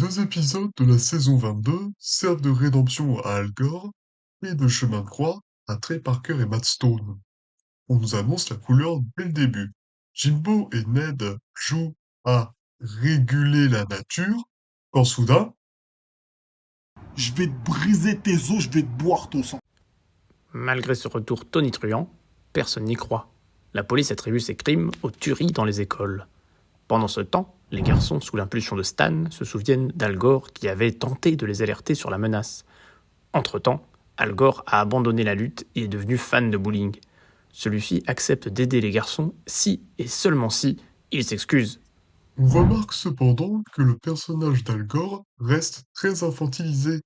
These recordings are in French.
2 épisodes de la saison 22 servent de rédemption à Al Gore et de chemin de croix à Trey Parker et Matt Stone. On nous annonce la couleur dès le début. Jimbo et Ned jouent à réguler la nature, quand soudain, Je vais te briser tes os, je vais te boire ton sang. Malgré ce retour tonitruant, personne n'y croit. La police attribue ces crimes aux tueries dans les écoles. Pendant ce temps, les garçons, sous l'impulsion de Stan, se souviennent d'Al Gore qui avait tenté de les alerter sur la menace. Entre-temps, Al Gore a abandonné la lutte et est devenu fan de bowling. Celui-ci accepte d'aider les garçons si, et seulement si, il s'excuse. on remarque cependant que le personnage d'Al Gore reste très infantilisé,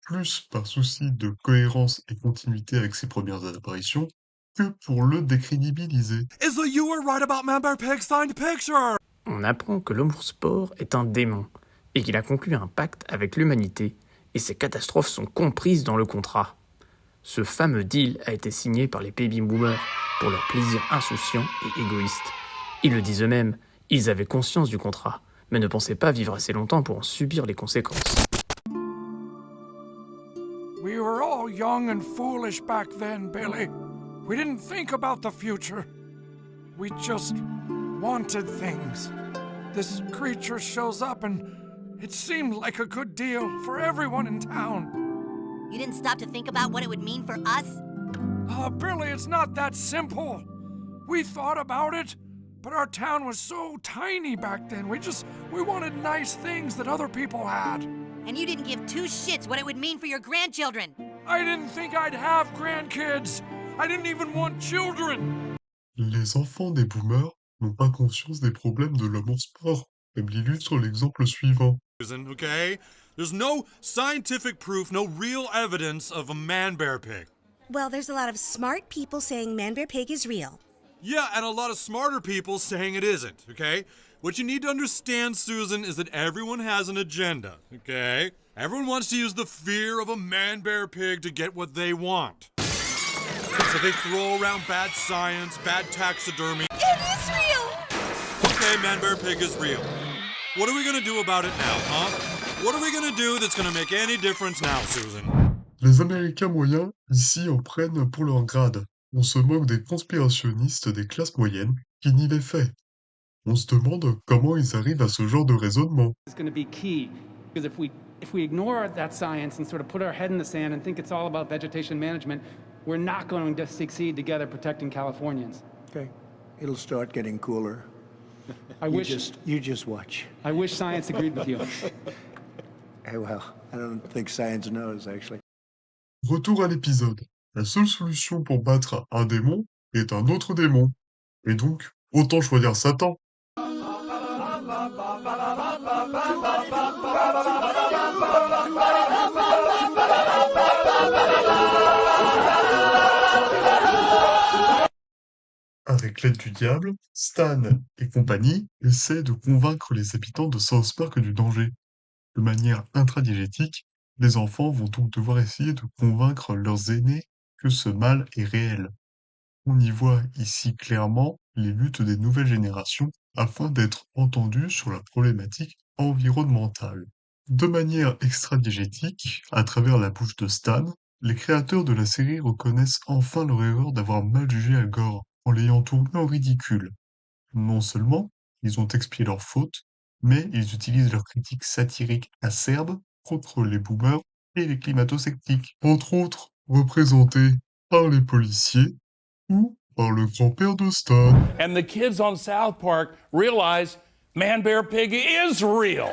plus par souci de cohérence et continuité avec ses premières apparitions, que pour le décrédibiliser. Is the you were right about Man Bear Pig signed picture? On apprend que l'homme sport est un démon et qu'il a conclu un pacte avec l'humanité et ces catastrophes sont comprises dans le contrat. Ce fameux deal a été signé par les baby boomers pour leur plaisir insouciant et égoïste. Ils le disent eux-mêmes, ils avaient conscience du contrat, mais ne pensaient pas vivre assez longtemps pour en subir les conséquences. We were all young and foolish back then, Billy. We didn't think about the future. We just wanted things. This creature shows up and it seemed like a good deal for everyone in town. You didn't stop to think about what it would mean for us? Oh, Billy, it's not that simple. We thought about it, but our town was so tiny back then. We wanted nice things that other people had. And you didn't give two shits what it would mean for your grandchildren. I didn't think I'd have grandkids. I didn't even want children. Les enfants des boomers n'ont pas conscience des problèmes de l'homme en sport, comme l'illustre sur l'exemple suivant. Okay? There's no scientific proof, no real evidence of a man bear pig. Well, there's a lot of smart people saying Man Bear Pig is real. Yeah, and a lot of smarter people saying it isn't, okay? What you need to understand, Susan, is that everyone has an agenda, okay? Everyone wants to use the fear of a man bear pig to get what they want. So they throw around bad science, bad taxidermy. It is real! Okay, man bear pig is real. What are we gonna do about it now, huh? What are we gonna do that's gonna make any difference now, Susan? Les Américains moyens, ici, en prennent pour leur grade. On se moque des conspirationnistes des classes moyennes qui nient les faits. On se demande comment ils arrivent à ce genre de raisonnement. Is going to be key because if we ignore that science and sort of put our head in the sand and think it's all about vegetation management, we're not going to succeed together protecting Californians. Okay, it'll start getting cooler. You just watch. I wish science agreed with you. Well, I don't think science knows actually. Retour à l'épisode. La seule solution pour battre un démon est un autre démon. Et donc, autant choisir Satan. Avec l'aide du diable, Stan et compagnie essaient de convaincre les habitants de South Park du danger. De manière intradigétique, les enfants vont donc devoir essayer de convaincre leurs aînés que ce mal est réel. On y voit ici clairement les luttes des nouvelles générations afin d'être entendus sur la problématique environnementale. De manière extradigétique, à travers la bouche de Stan, les créateurs de la série reconnaissent enfin leur erreur d'avoir mal jugé Al Gore en l'ayant tourné en ridicule. Non seulement ils ont expié leur faute, mais ils utilisent leur critique satirique acerbe contre les boomers et les climato-sceptiques, entre autres représentés par les policiers ou par le grand-père de Stan. And the kids on South Park realize Man Bear Pig is real.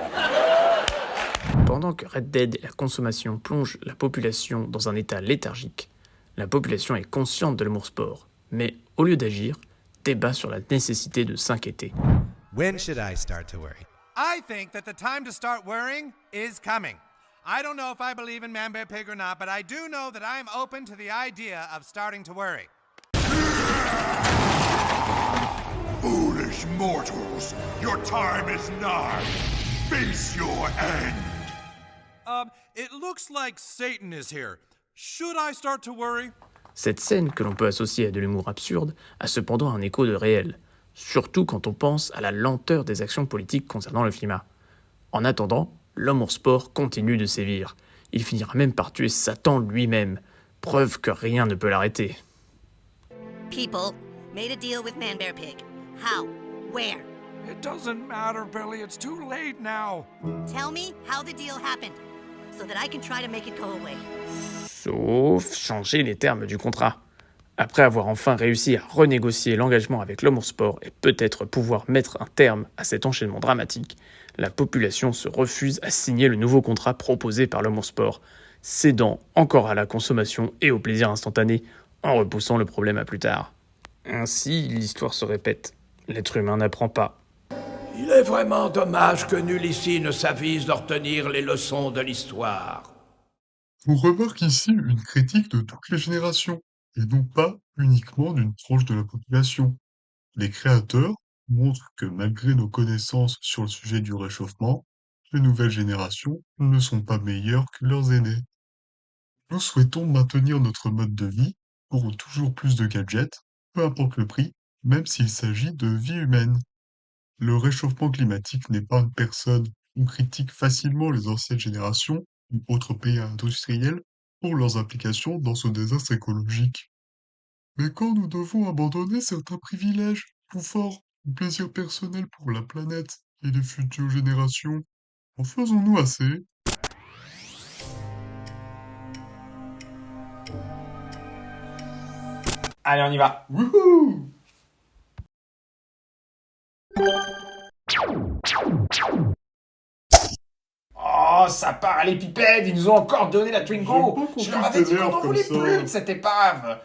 Pendant que Red Dead et la consommation plongent la population dans un état léthargique, la population est consciente de l'amour sport, mais au lieu d'agir, débat sur la nécessité de s'inquiéter. When should I start to worry? I think that the time to start worrying is coming. I don't know if I believe in Man Bear Pig or not, but I do know that I'm open to the idea of starting to worry. Foolish mortals, your time is nigh. Face your end. It looks like Satan is here. Should I start to worry? Cette scène, que l'on peut associer à de l'humour absurde, a cependant un écho de réel, surtout quand on pense à la lenteur des actions politiques concernant le climat. En attendant, l'homme au sport continue de sévir. Il finira même par tuer Satan lui-même. Preuve que rien ne peut l'arrêter. People made a deal with Man Bear Pig. How? Where? It doesn't matter, Billy. It's too late now. Tell me how the deal happened, so that I can try to make it go away. Sauf changer les termes du contrat. Après avoir enfin réussi à renégocier l'engagement avec l'homme au sport et peut-être pouvoir mettre un terme à cet enchaînement dramatique, la population se refuse à signer le nouveau contrat proposé par l'homme au sport, cédant encore à la consommation et au plaisir instantané en repoussant le problème à plus tard. Ainsi, l'histoire se répète. L'être humain n'apprend pas. Il est vraiment dommage que nul ici ne s'avise de retenir les leçons de l'histoire. On remarque ici une critique de toutes les générations, et non pas uniquement d'une tranche de la population. Les créateurs montrent que malgré nos connaissances sur le sujet du réchauffement, les nouvelles générations ne sont pas meilleures que leurs aînés. Nous souhaitons maintenir notre mode de vie pour toujours plus de gadgets, peu importe le prix, même s'il s'agit de vie humaine. Le réchauffement climatique n'épargne personne. On critique facilement les anciennes générations ou autres pays industriels pour leurs implications dans ce désastre écologique. Mais quand nous devons abandonner certains privilèges, conforts ou plaisirs personnels pour la planète et les futures générations, en faisons-nous assez? Allez, on y va. Wouhou! Oh, ça part à l'épipède, ils nous ont encore donné la Twingo. J'aime pas Je qu'on leur avais dit qu'on t'énerve n'en comme voulait ça. plus de cette épave.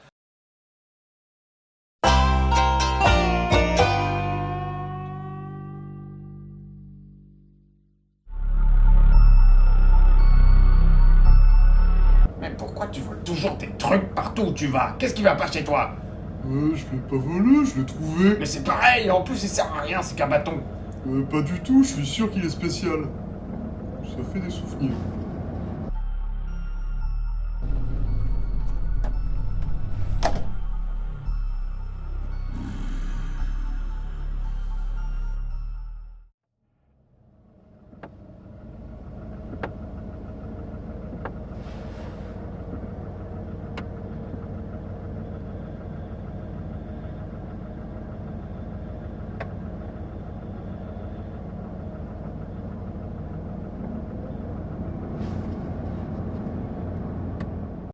Mais pourquoi tu voles toujours tes trucs partout où tu vas? Qu'est-ce qui va pas chez toi? Je l'ai pas volé, je l'ai trouvé. Mais c'est pareil, en plus il sert à rien, c'est qu'un bâton. Pas du tout, je suis sûr qu'il est spécial. Ça fait des souvenirs.